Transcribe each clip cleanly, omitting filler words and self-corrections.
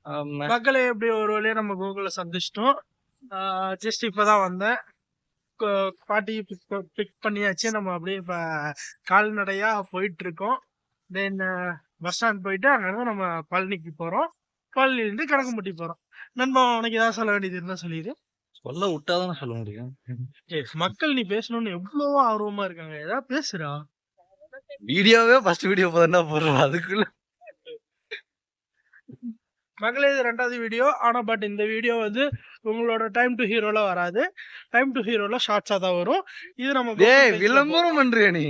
ஆமா. மக்களே எப்படி ஒரு வழியா நம்ம கூகுள்ல சந்திச்சிட்டோம். ஜஸ்ட் இப்பதான் வந்தேன். பாட்டி பிக் பண்ணியாச்சு. நம்ம அப்படியே இப்ப கால்நடையா போயிட்டு இருக்கோம். தென் பஸ் ஸ்டாண்ட் போயிட்டு அங்கிருந்து நம்ம பழனிக்கு போறோம். பழனில இருந்து கணக்கம்பட்டி போறோம். நண்பா உனக்கு ஏதாவது சொல்ல வேண்டியது இருந்தா சொல்லிடு. சொல்ல விட்டாதானே சொல்ல முடியும். மக்கள் நீ பேசணும்னு எவ்வளவோ ஆர்வமா இருக்காங்க. ஏதாவது பேசுறா. வீடியோவே ஃபர்ஸ்ட் வீடியோ போதான் போடுறோம். அதுக்குள்ள மக்களே இது 2வது வீடியோ. ஆனா பட் இந்த வீடியோ வந்து உங்களோட டைம் டு ஹீரோல வராது. டைம் டு ஹீரோல ஷார்ட்ஸா தான் வரும். இது நம்ம விளம்பரம் பண்றியா நீ?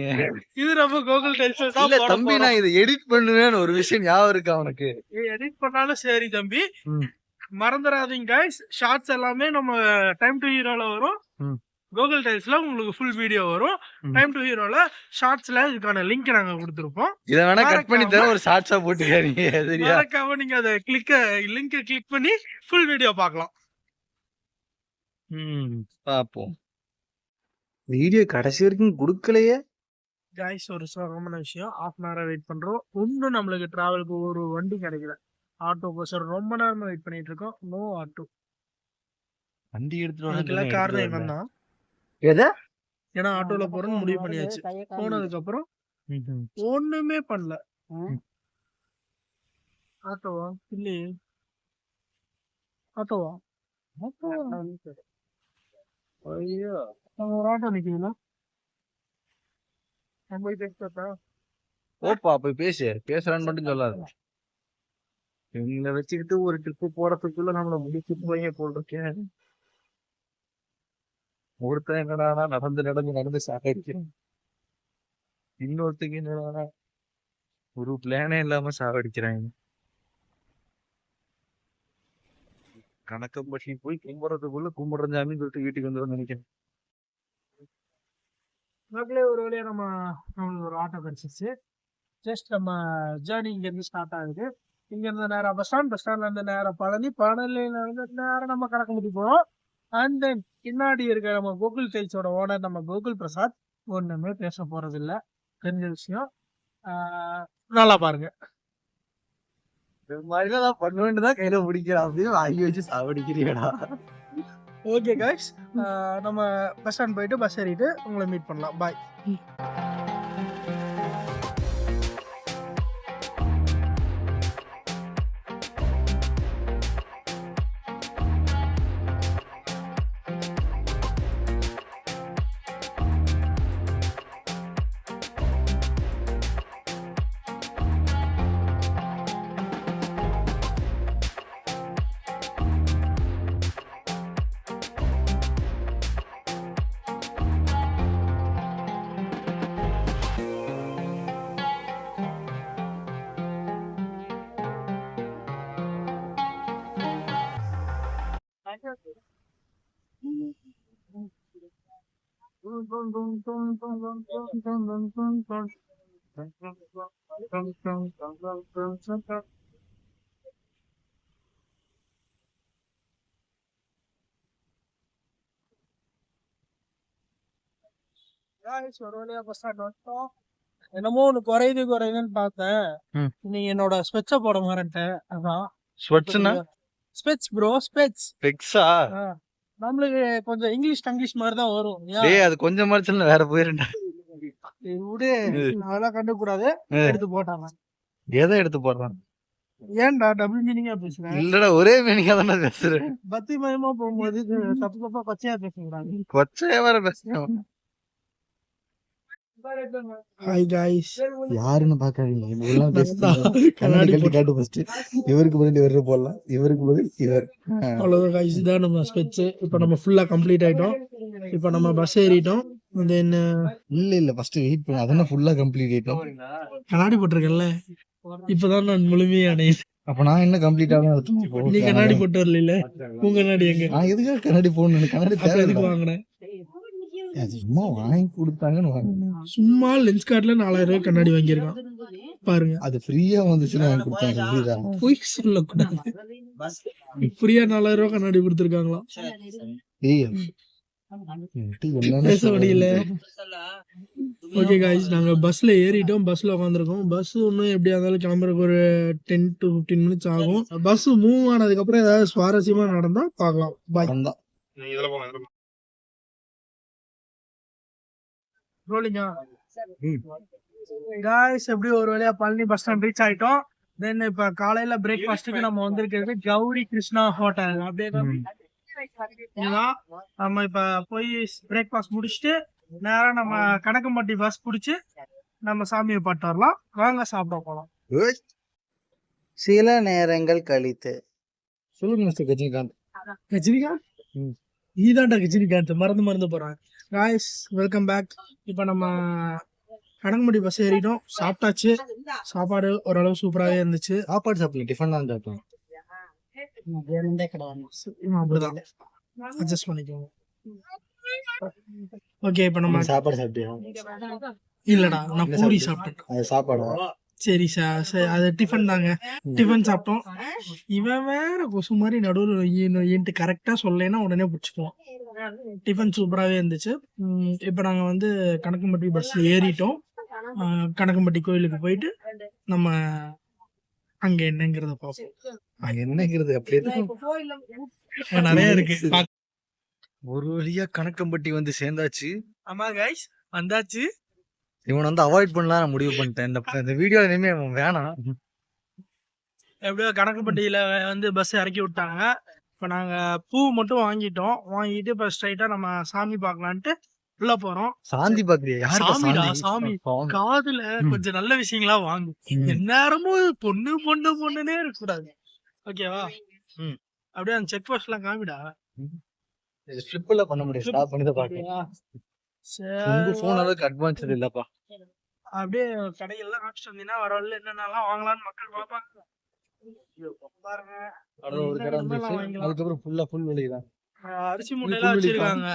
இது நம்ம கூகுள் டைல்ஸ்ல தான் இல்ல போட தம்பி, போறோம். நான் இதை எடிட் பண்ணுவேன்னு ஒரு விஷயம் ஞாபகம் இருக்கா உனக்கு? எடிட் பண்ணாலும் சரி தம்பி, மறந்துடாதீங்க கைஸ். ஷார்ட்ஸ் எல்லாமே நம்ம டைம் டு ஹீரோல வரும். கூகுள் டைல்ஸ்ல உங்களுக்கு ஃபுல் வீடியோ வரும். டைம் டு ஹீரோல ஷார்ட்ஸ்ல இதுக்கான லிங்க் நாங்க கொடுத்திருப்போம். இத வேணா கட் பண்ணி தர ஒரு ஷார்ட்ஸா போட்டுக்காதீங்க. சரியா? மறக்காம நீங்க அத லிங்கை கிளிக் பண்ணி ஃபுல் வீடியோ பார்க்கலாம். பாப்போம். வீடியோ கடைசி வரைக்கும் கொடுக்கலையே கைஸ். ஒரு சோகமான விஷயம். 1/2 hour வெயிட் பண்றோம். இன்னும் நம்மளுக்கு டிராவலுக்கு ஒரு வண்டி கிடைக்கல. ஆட்டோ கோசர் ரொம்ப நேரமா வெயிட் பண்ணிட்டு இருக்கோம். No auto. வண்டி எடுத்துட்டு அதுக்கெல்லாம் காரணம் இவன் தான். எதா? ஏன்னா ஆட்டோல போறோம்னு முடிவு பண்ணியாச்சு. போனதுக்கு அப்புறம் ஒண்ணுமே பண்ணல. ஆட்டோவா இல்லையே. ஆட்டோவா ஐயோ, ஒரு ஆட்டோ நிக்குதுல. நம்ம போய் பேசட்டா? ஓப்பா போய் பேசுறான்னு மட்டும் சொல்லாத. இவங்களை வச்சுக்கிட்டு ஒரு ட்ரிப்பு போறதுக்குள்ள நம்மள முடிச்சுட்டு போய் போட்டிருக்கேன். ஒருத்தன் என்னடா நடந்து சாகடிக்கிறேன். இன்னொருத்துக்கு என்னடா ஒரு பிளானே இல்லாம சாகடிக்கிறாங்க. கணக்கம்பட்டி போய் கும்பிடுறதுக்குள்ள கும்பிடுற சாமின்னு சொல்லிட்டு வீட்டுக்கு வந்துடும் நினைக்கிறேன். மக்களே ஒரு வழியா நம்மளுக்கு ஒரு ஆட்டோ கிடைச்சிச்சு. ஜஸ்ட் நம்ம ஜேர்னி இங்க இருந்து ஸ்டார்ட் ஆகுது. இங்க இருந்து நேரம் பஸ் ஸ்டாண்ட்ல இருந்து நேரம் பழனியில இருந்து நேரம் நம்ம கணக்கம்பட்டி போறோம். அண்ட் தென் பின்னாடி இருக்க நம்ம கூகுள் டைல்ஸோட ஓனர் நம்ம கோகுல் பிரசாத் ஒண்ணுமே பேச போறது இல்ல. தெரிஞ்ச விஷயம். நல்லா பாருங்க. இந்த மாதிரிலாம் பண்ண வேண்டியதான் கையில பிடிக்கிறா அப்படின்னு வாங்கி வச்சு சாவடிக்கிறியடா. ஓகே கைஸ், நம்ம பஸ் ஸ்டாண்ட் போயிட்டு பஸ் ஏறிட்டு உங்களை மீட் பண்ணலாம். பாய். என்னமோ ஒண்ணு குறையுதுன்னு பார்த்தேன். நீ என்னோட ஸ்பெட்ச போட மாட்டேன். அதான் ஸ்வெட்ஸ்னா ஸ்பெட்ஸ் ப்ரோ, ஸ்பெட்ஸ். பெக்ஸா? நம்மளுக்கு கொஞ்சம் இங்கிலீஷ் மாதிரி தான் வரும். டேய் அது கொஞ்சம் மறச்சல வேற போயிரண்டா. விடு, அதெல்லாம் கண்டுக்கூடாது. எடுத்து போட்டாங்க. எதை எடுத்து போடுறான்? ஏன்டா டபுள் மீனிங்கா பேசுற? இல்லடா ஒரே மீனிங்கா தானே பேசுறேன். பக்தி மயமா போகும்போது தப்பா பச்சையா பேசக்கூடாது. கொச்சையா வேற பேசுறேன். Hi guys. யாருன்னு பாக்காதீங்க. இதெல்லாம் கண்ணாடி காட்டு ஃபர்ஸ்ட். இவருக்கு பதில் இவரு போடலாம். இவருக்கு பதில் இவர். அவ்வளவுதான் गाइस. இதான் நம்ம ஸ்பெட்ச். இப்போ நம்ம ஃபுல்லா கம்ப்ளீட் ஆயிட்டோம். இப்போ நம்ம பஸ் ஏறிட்டோம். தென் இல்ல ஃபர்ஸ்ட் வெயிட் பண்ணு. அதெல்லாம் ஃபுல்லா கம்ப்ளீட் ஆயிட்டோம். கண்ணாடி போட்டுருக்கேன்ல. இப்பதான் நான் முழுமையானே. அப்ப நான் என்ன கம்ப்ளீட் ஆகணும்? நீ கண்ணாடி போட்டு வரல. உங்க கண்ணாடி எங்க? நான் எதுக்காக கண்ணாடி போடணும்? கண்ணாடி தேவை எதுக்கு வாங்கினேன்? சும்மா வாங்கி கொடுத்தாங்கன்னு வாங்கினேன். சும்மா லென்ஸ் கார்ட்ல 4000 ரூபாய் கண்ணாடி வாங்கியிருக்கான் பாருங்க. அது ஃப்ரீயா வந்துச்சுன்னு வாங்கி கொடுத்தாங்க. புரியுதா? பொய் சொல்லக்கூடாது. ஃப்ரீயா 4000 ரூபாய் கண்ணாடி கொடுத்துருக்காங்களா? பேச முடியல. ஓகே காய்ஸ், நாங்க பஸ்ல ஏறிட்டோம். பஸ்ல உட்காந்துருக்கோம். பஸ் இன்னும் எப்படியா இருந்தாலும் கிளம்புறதுக்கு ஒரு 10 to 15 மினிட்ஸ் ஆகும். பஸ் மூவ் ஆனதுக்கு அப்புறம் ஏதாவது சுவாரஸ்யமா நடந்தா பார்க்கலாம். பாய். ரோலிங்கா காய்ஸ், எப்படி ஒரு வழியா பழனி பஸ் ஸ்டாண்ட் ரீச் ஆயிட்டோம். தென் இப்ப காலையில பிரேக்ஃபாஸ்ட்டுக்கு நம்ம வந்திருக்கிறது கௌரி கிருஷ்ணா ஹோட்டல். அப்படியே இதுதான். நம்ம இப்ப போய் பிரேக்ஃபாஸ்ட் முடிச்சுட்டு நேரா நம்ம கணக்கம்பட்டி பஸ் பிடிச்சு நம்ம சாமியை பாட்டு வரலாம். வாங்க சாப்பிட போலாம். சில நேரங்கள் கழித்து சொல்லுங்க மிஸ்டர் ரஜினிகாந்த். ரஜினிகாந்த் இதுதான்டா ரஜினிகாந்த். மறந்து போறாங்க. Guys, welcome back. இப்ப நம்ம கணக்கம்பட்டி பஸ் ஏறிட்டோம். சாப்பிட்டாச்சு. சாப்பாடு ஓரளவு சூப்பராகவே இருந்துச்சு. சாப்பாடு சாப்பிடல, டிஃபன் தான் சாப்பிட்டோம். அப்படிதான் அட்ஜஸ்ட் பண்ணிக்கோங்க. ஓகே, இப்ப நம்ம சாப்பாடு சாப்பிட்டியா? இல்லடா, நான் பூரி சாப்பிட்டேன். அது சாப்பாடா? சரி சார், அது டிஃபன் தாங்க. டிஃபன் சாப்பிட்டோம். இவன் வேற கொசு மாதிரி நடுவில் கரெக்டா சொல்லலைன்னா உடனே பிடிச்சிக்குவோம். டிஃபன் சூப்பராகவே இருந்துச்சு. இப்போ நாங்கள் வந்து கணக்கம்பட்டி பஸ்ல ஏறிட்டோம். கணக்கம்பட்டி கோயிலுக்கு போயிட்டு நம்ம அங்க என்னங்கிறத பார்ப்போம். அங்க என்னங்கிறது அப்படியே நிறைய இருக்கு. ஒரு வழியா கணக்கம்பட்டி வந்து சேர்ந்தாச்சு. ஆமா கைஸ், வந்தாச்சு. இவன் வந்து அவாய்ட் பண்ணலாம் நான் முடிவு பண்ணிட்டேன். இந்த வீடியோ இனிமே வேணாம். எப்படியோ கணக்கம்பட்டியில வந்து பஸ் இறக்கி விட்டாங்க. இப்ப நாங்க பூ மட்டும் வாங்கிட்டோம். வாங்கிட்டு இப்ப ஸ்ட்ரைட்டா நம்ம சாமி பாக்கலான்ட்டு உள்ள போறோம். சாந்தி பாக்குறியா? சாமி காதுல கொஞ்சம் நல்ல விஷயங்களா வாங்கு. எந்நேரமும் பொண்ணுன்னே இருக்க கூடாது. ஓகேவா? அப்படியே அந்த செக் போஸ்ட் எல்லாம் காமிடா. ஃபிளிப்ல பண்ண முடியும். ஸ்டாப் பண்ணி தான் பாக்கலாம். உங்க போன் அளவுக்கு அட்வான்ஸ் இல்லப்பா. அப்படியே கடைகள்லாம் காமிச்சிட்டு வந்தீங்கன்னா வர வழியில என்னென்னலாம் வாங்கலாம்னு மக்கள் பார்ப்பாங்க. பாருங்க, ஒரு கடை வந்துச்சு. அதுக்கப்புறம் ஃபுல் வெளியதான் அரிசி மூட்டையெல்லாம் வச்சிருக்காங்க.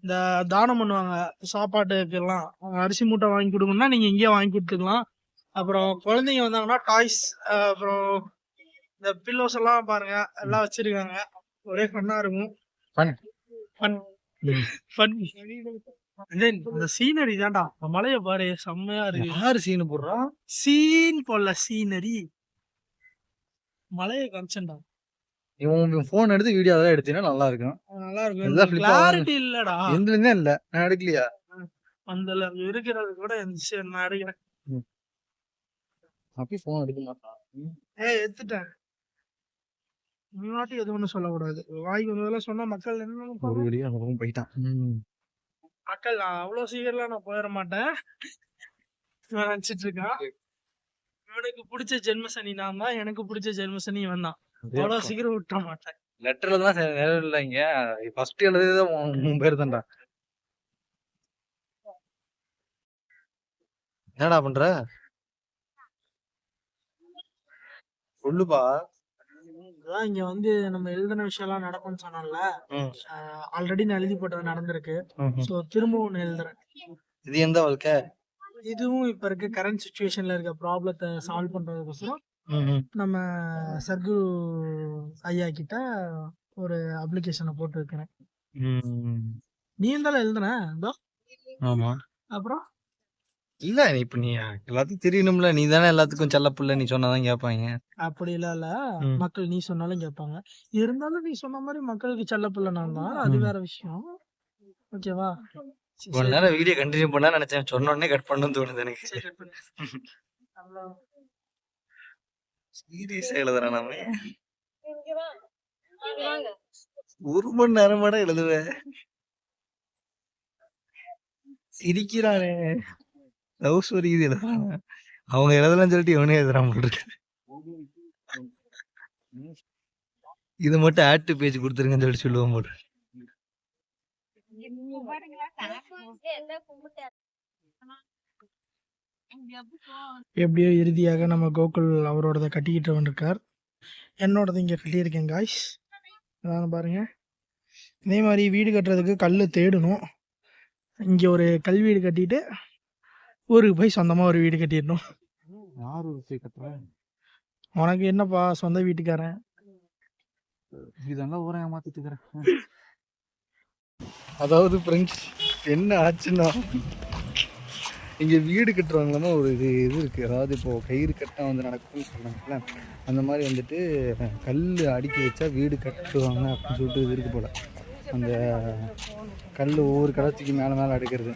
இந்த தானம் பண்ணுவாங்க சாப்பாட்டுக்கு எல்லாம். அரிசி மூட்டை வாங்கி கொடுக்கணும்னா நீங்க இங்கேயே வாங்கி கொடுத்துக்கலாம். அப்புறம் குழந்தைங்க வந்தாங்கன்னா டாய்ஸ், அப்புறம் இந்த பில்லோஸ் எல்லாம் பாருங்க எல்லாம் வச்சிருக்காங்க. ஒரே ஃபன்னா இருக்கும். இந்த சீனரி தான்டா, மலைய பாரு செம்மையா இருக்கு. யாரு சீன் போடுறான்? சீன் போடல, சீனரி. மலையை காமிச்சேன்டா. இவன் போன் எடுத்து வீடியோ அதெல்லாம் எடுத்தீங்கன்னா நல்லா இருக்கும். நல்லா இருக்கும். கிளாரிட்டி இல்லடா. எதுலயுமே இல்ல. நான் எடுக்கலையா? அந்த இருக்கிறது கூட நான் எடுக்கிறேன். அப்படி போன் எடுக்க மாட்டான். எடுத்துட்டேன். முன்னாடி எது ஒண்ணு சொல்லக்கூடாது. வாய்க்கு வந்ததெல்லாம் சொன்னா மக்கள் என்ன ஒரு வழியா போயிட்டான். மக்கள் அவ்வளவு சீக்கிரம் நான் போயிட மாட்டேன் நினைச்சிட்டு இருக்கான். இவனுக்கு பிடிச்ச ஜென்மசனி நான் தான், எனக்கு பிடிச்ச ஜென்மசனி இவன் தான். அவ்வளவு சீக்கிரம் விட்ட மாட்டேன். லெட்டர்ல தான் இல்லைங்க. ஃபர்ஸ்ட் எழுதுதான் உன் பேர் தான்டா. என்னடா பண்ற? சொல்லுப்பா. இங்க வந்து நம்ம எழுதின விஷயம் எல்லாம் நடக்கும்னு சொன்னோம்ல. ஆல்ரெடி நான் எழுதி போட்டது நடந்திருக்கு. சோ திரும்பவும் ஒண்ணு எழுதுறேன். இது எந்த வாழ்க்கை? இதுவும் இப்ப இருக்க கரண்ட் சிச்சுவேஷன்ல இருக்க ப்ராப்ளத்தை சால்வ் பண்றதுக்கோசரம் நம்ம சர்கு ஐயா கிட்ட ஒரு அப்ளிகேஷனை போட்டு வைக்கிறேன். நீ இருந்தாலும் எழுதுன. ஆமா. அப்புறம் இல்ல இப்ப நீ எல்லாத்துக்கும் தெரியணும்ல. நீ தானே எல்லாத்துக்கும் செல்ல புள்ள. நீ சொன்னாதான் கேட்பாங்க. அப்படி இல்ல, மக்கள் நீ சொன்னாலும் கேட்பாங்க. இருந்தாலும் நீ சொன்ன மாதிரி மக்களுக்கு செல்ல புள்ள நான் தான். அது வேற விஷயம். ஓகேவா? ஒரு நேரம் வீடியோ கண்டினியூ பண்ணா நினைச்சேன். சொன்ன உடனே கட் பண்ணணும்னு தோணுது எனக்கு. சீரியஸா எழுதுறேன் நாம. ஒரு மணி நேரமாடா எழுதுவேன். சிரிக்கிறானே. லவ் ஸ்டோரி இது எழுதுறாங்க. அவங்க எழுதலாம் சொல்லிட்டு இவனே எழுதுறான் போல இருக்கு. இதை மட்டும் ஆட் டு பேஜ் கொடுத்துருங்கன்னு சொல்லி சொல்லுவோம் போல. எப்படியோ இறுதியாக நம்ம கோகுல் அவரோடத கட்டிக்கிட்டு வந்திருக்கார். என்னோடது இங்க கட்டியிருக்கேன் காய்ஸ். அதான் பாருங்க. இதே மாதிரி வீடு கட்டுறதுக்கு கல் தேடணும். இங்க ஒரு கல் வீடு கட்டிட்டு ஊருக்கு போய் சொந்தமா ஒரு வீடு கட்டிடணும். யார் ஊருக்கு கட்டுறேன்? உனக்கு என்னப்பா சொந்த வீட்டுக்காரன்? இதெல்லாம் ஊரை ஏமாத்திட்டு இருக்கிறேன். அதாவது ஃப்ரெண்ட்ஸ் என்ன ஆச்சுன்னா இங்கே வீடு கட்டுறவங்களாம ஒரு இது இருக்குது. அதாவது இப்போது கயிறு கட்டாக வந்து நடக்கும்னு சொன்னாங்கல்ல, அந்த மாதிரி வந்துட்டு கல் அடுக்கி வச்சா வீடு கட்டுவாங்க அப்படின்னு சொல்லிட்டு இது இருக்குது போல். அந்த கல் ஒவ்வொரு கடத்துக்கு மேலே மேலே அடுக்கிறது.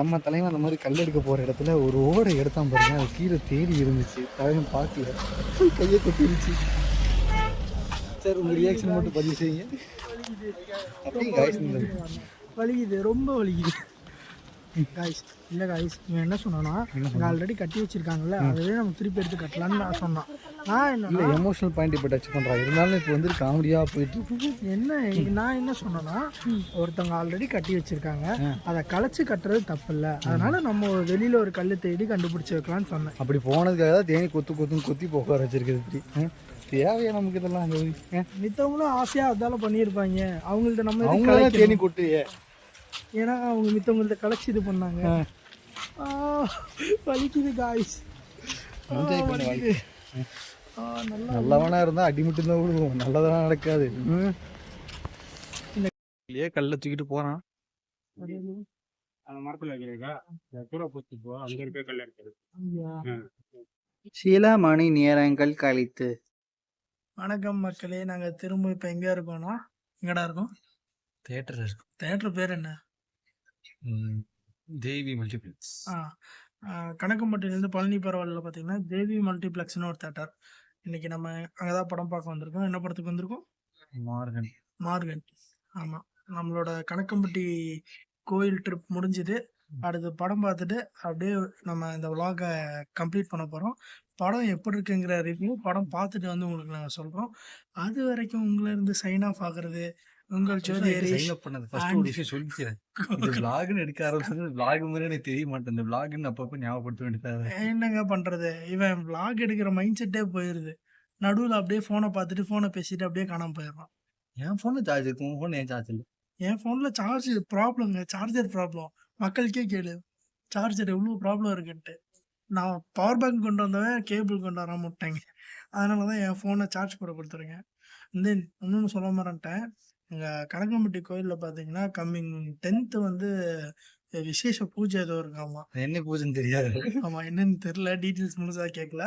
நம்ம தலைவன் அந்த மாதிரி கல் எடுக்க போகிற இடத்துல ஒரு ஓடை எடுத்தான் பாருங்க, அது கீழே தேடி இருந்துச்சு. தலைவன் பார்க்கல, கையை கொட்டிருச்சு. சார் உங்கள் ரியாக்ஷன் மட்டும் பதிவு செய்யுங்க. அப்படியே காய்ஸ் வலிக்குது, ரொம்ப வலிக்குது காய்ஸ். இல்லை காய்ஸ், இவன் என்ன சொன்னான்னா ஆல்ரெடி கட்டி வச்சிருக்காங்கல்ல, அதுவே நம்ம திருப்பி எடுத்து கட்டலான்னு நான் சொன்னான். நான் இல்லை எமோஷனல் பாயிண்ட் இப்போ டச் பண்ணுறான். இருந்தாலும் இப்போ வந்து காமெடியாக போயிட்டு என்ன நான் என்ன சொன்னேன்னா, ஒருத்தவங்க ஆல்ரெடி கட்டி வச்சிருக்காங்க, அதை கலைச்சி கட்டுறது தப்பு இல்லை, அதனால நம்ம வெளியில் ஒரு கல் தேடி கண்டுபிடிச்சி வைக்கலான்னு சொன்னேன். அப்படி போனதுக்காக தான் தேனி கொத்தி போக வச்சிருக்குது. தேவையா நமக்கு இதெல்லாம்? மித்தவங்களும் ஆசையாக அதால பண்ணியிருப்பாங்க. அவங்கள்ட்ட நம்ம அவங்க தேனி கொட்டு, ஏன்னா அவங்க மித்தவங்கள்ட்ட கலைச்சி இது பண்ணாங்க. வலிக்குது காய்ஸ். நல்லவனா இருந்தா அடி மட்டும் தான் விடுவோம், நல்லதெல்லாம் நடக்காது. இல்லையே கல்ல தூக்கிட்டு போறான். சில மணி நேரங்கள் கழித்து. வணக்கம் மக்களே, நாங்கள் திரும்ப இப்போ எங்கே இருக்கோம்னா, எங்கடா இருக்கோம்? தியேட்டர் இருக்கும். தேட்டர் பேர் என்ன? தேவி மல்டிப்ளெக்ஸ். கணக்கம்பட்டியிலேருந்து பழனி பரவாயில்ல பார்த்தீங்கன்னா தேவி மல்டிப்ளெக்ஸ்னு ஒரு தேட்டர். இன்னைக்கு நம்ம அங்கே தான் படம் பார்க்க வந்திருக்கோம். என்ன படத்துக்கு வந்திருக்கோம்? மார்கன். ஆமாம், நம்மளோட கணக்கம்பட்டி கோயில் ட்ரிப் முடிஞ்சுது. அடுத்து படம் பார்த்துட்டு அப்படியே நம்ம இந்த விலாகை கம்ப்ளீட் பண்ண போகிறோம். படம் எப்படி இருக்குங்கிற ரிவ்யூ படம் பார்த்துட்டு வந்து உங்களுக்கு நாங்கள் சொல்கிறோம். அது வரைக்கும் உங்களிருந்து சைன் ஆஃப் ஆகுறது உங்கள் ஜோதி ஹரிஷ். பண்ணது ஃபர்ஸ்ட் ஒரு விஷயம் சொல்லிக்கிறேன். இந்த vlogனு எடுக்க ஆரம்பிச்சது vlog மாதிரி எனக்கு தெரிய மாட்டேன். இந்த vlogனு அப்பப்போ ஞாபகப்படுத்த வேண்டியது. என்னங்க பண்ணுறது, இவன் vlog எடுக்கிற மைண்ட் செட்டே போயிடுது. நடுவில் அப்படியே ஃபோனை பார்த்துட்டு ஃபோனை பேசிட்டு அப்படியே காணாமல் போயிடுறான். என் ஃபோனில் சார்ஜ் இருக்கும், உன் ஃபோன் ஏன் சார்ஜ் இல்லை? என் ஃபோனில் சார்ஜ் ப்ராப்ளம்ங்க, சார்ஜர் ப்ராப்ளம். மக்களுக்கே கேளு சார்ஜர் எவ்வளோ ப்ராப்ளம் இருக்குன்ட்டு. நான் பவர் பேங்க் கொண்டு வந்தவன் கேபிள் கொண்டு வராம விட்டாங்க. அதனால தான் என் ஃபோனை சார்ஜ் போட கொடுத்துருங்க. தென் இன்னொன்று சொல்ல மாட்டேன், எங்கள் கணக்கம்பட்டி கோயிலில் பார்த்தீங்கன்னா கம்மிங் 10th வந்து விசேஷ பூஜை ஏதோ இருக்காமா. என்ன பூஜைன்னு தெரியாது. ஆமாம், என்னன்னு தெரில, டீட்டெயில்ஸ் முழுசாக கேட்கல.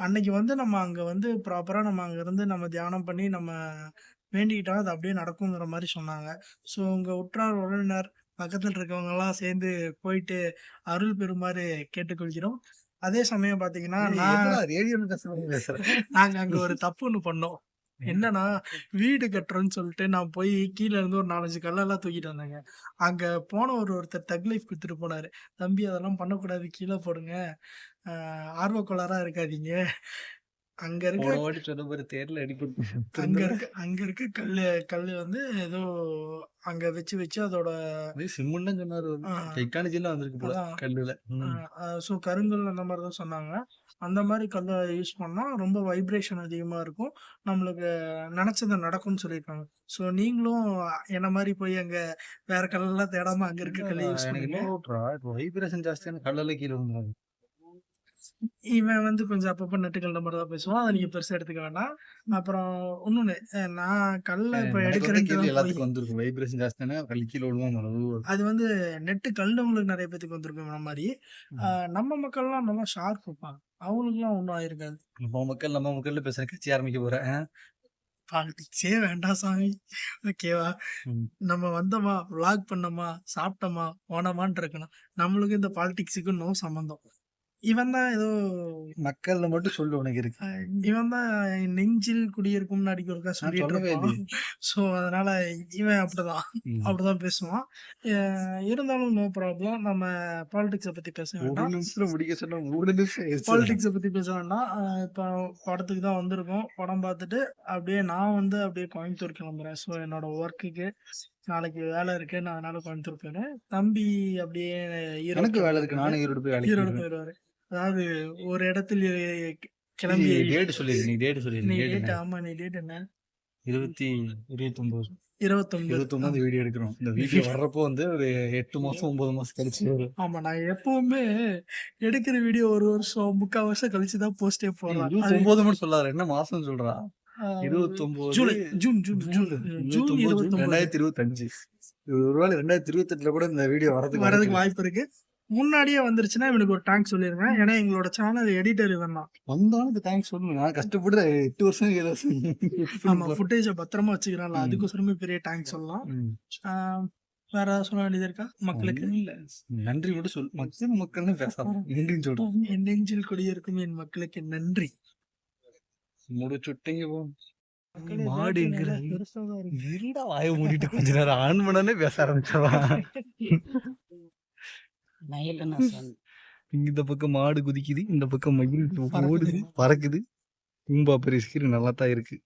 அன்னைக்கு வந்து நம்ம அங்கே வந்து ப்ராப்பராக நம்ம அங்கேருந்து நம்ம தியானம் பண்ணி நம்ம வேண்டிக்கிட்டா அது அப்படியே நடக்குங்கிற மாதிரி சொன்னாங்க. ஸோ உங்கள் உற்றார் உறவினர் பக்கத்தில் இருக்கவங்கெல்லாம் சேர்ந்து போயிட்டு அருள் பெறுமாறு கேட்டுக்கொள்கிறோம். அதே சமயம் பார்த்தீங்கன்னா நாங்கள் அங்கே ஒரு தப்பு ஒன்று பண்ணோம். என்னன்னா, வீடு கட்டுறோன்னு சொல்லிட்டு நான் போய் கீழே இருந்து ஒரு 4-5 கல்லெல்லாம் தூக்கிட்டு வந்தேங்க. அங்கே போன ஒருத்தர் தக் லைஃப் கொடுத்துட்டு போனாரு. தம்பி அதெல்லாம் பண்ணக்கூடாது, கீழே போடுங்க, ஆர்வக்கோளாராக இருக்காதீங்க. அங்க இருக்க தேர்ல அங்க இருக்க கல்லு வந்து ஏதோ அங்க வச்சு அதோட சிம்முன்னு சொன்னாரு. ஸோ கருங்கல் அந்த மாதிரி தான் சொன்னாங்க. அந்த மாதிரி கல்லை யூஸ் பண்ணா ரொம்ப வைப்ரேஷன் அதிகமா இருக்கும், நம்மளுக்கு நினைச்சது நடக்கும்னு சொல்லியிருக்காங்க. ஸோ நீங்களும் என்ன மாதிரி போய் அங்க வேற கல்லெல்லாம் தேடாம அங்க இருக்க கல்லை யூஸ் பண்ணுங்க. வைப்ரேஷன் ஜாஸ்தியான கல்லெல்லாம் கீழே வந்துடாது. இவன் வந்து கொஞ்சம் அப்பப்போ நெட்டுக்கல்ல மாதிரி தான் பேசுவான், அதை நீங்க பெருசா எடுத்துக்க வேண்டாம். அப்புறம் இன்னொன்னு, நான் கல்ல இப்ப எடுக்கிறேன் எல்லாத்துக்கும் வந்திருக்கும். வைப்ரேஷன் ஜாஸ்தியான கல் கீழே விழுவாங்க. அது வந்து நெட்டு கல்லவங்களுக்கு நிறைய பேத்துக்கு வந்திருக்கும். இந்த மாதிரி நம்ம மக்கள்லாம் நல்லா ஷார்ப் இருப்பாங்க, அவங்களுக்குலாம் ஒன்றும் ஆயிருக்காது. நம்ம மக்கள்ல பேசுற கட்சி ஆரம்பிக்க போறேன். பாலிடிக்ஸே வேண்டாம் சாமி, ஓகேவா? நம்ம வந்தோமா, விளாக் பண்ணோமா, சாப்பிட்டோமா, போனோமான் இருக்கணும். நம்மளுக்கு இந்த பாலிடிக்ஸுக்கு நோ சம்பந்தம். இவன் தான் ஏதோ மக்கள் மட்டும் சொல்லு உனக்கு இருக்கு. இவன் தான் நெஞ்சில் குடியிருக்கும் அடிக்கொருக்கா சொல்லிட்டு இருப்பான். ஸோ அதனால இவன் அப்படிதான் பேசுவான். இருந்தாலும் நோ ப்ராப்ளம். நம்ம பாலிடிக்ஸை பத்தி பேச வேண்டாம். பாலிடிக்ஸை பத்தி பேச வேண்டாம். இப்போ படத்துக்கு தான் வந்திருக்கோம். படம் பார்த்துட்டு அப்படியே நான் வந்து அப்படியே கோயம்புத்தூர் கிளம்புறேன். ஸோ என்னோட ஒர்க்குக்கு நாளைக்கு வேலை இருக்கு, நான் அதனால கோயம்புத்தூர் போயிடுறேன். தம்பி அப்படியே ஈரோடு வேலை இருக்கு, நானும் ஈரோடு போயிடுவாரு. அதாவது ஒரு இடத்துல கிளம்பி டேட் சொல்லி நீ டேட் ஆமா, நீ டேட் என்ன? 29 வீடியோ எடுக்கிறோம். இந்த வீடியோ வர்றப்போ வந்து ஒரு 8 மாசம் 9 மாசம் கழிச்சு வரும். ஆமா, நான் எப்பவுமே எடுக்கிற வீடியோ 1 வருஷம் 3/4 வருஷம் கழிச்சுதான் போஸ்டே போடுறேன். 29 மட்டும் சொல்லாரு, என்ன மாசம் சொல்றா? 29 ஜூன் 2025. ஒருவேளை 2028 கூட இந்த வீடியோ வரதுக்கு வாய்ப்பு இருக்கு. முன்னாடியே வந்துருச்சுன்னா இவனுக்கு ஒரு தேங்க்ஸ் சொல்லிருங்க. ஏன்னா எங்களோட சேனல் எடிட்டர் இவன் தான். வந்தாலும் தேங்க்ஸ் சொல்லணும். நான் கஷ்டப்பட்டு 8 வருஷம் 7 வருஷம் ஆமா, ஃபுட்டேஜை பத்திரமா வச்சுக்கிறான்ல, அதுக்கோசரமே பெரிய தேங்க்ஸ் சொல்லலாம். வேற ஏதாவது சொல்ல வேண்டியது இருக்கா மக்களுக்கு? இல்ல, நன்றி மட்டும் சொல். மக்கள்னு பேசாம நன்றின்னு சொல்றோம். என் நெஞ்சில் குடியிருக்கும் என் மக்களுக்கு நன்றி. முடிச்சுட்டீங்க போ. மக்களே, மாடு battery எங்கடா? நல்லா பெருசாதான் இருக்கு. இருடா, வாயை மூடிட்டு கொஞ்ச நேரம் ஆன் பண்ணானே பேச ஆரம்பிச்சிடலாம். இந்த பக்கம் மாடு குதிக்குது, இந்த பக்கம் மயில் ஓடுது, பறக்குது. பூம்பா பெரிய ஸ்கிரீன் நல்லா தான் இருக்கு.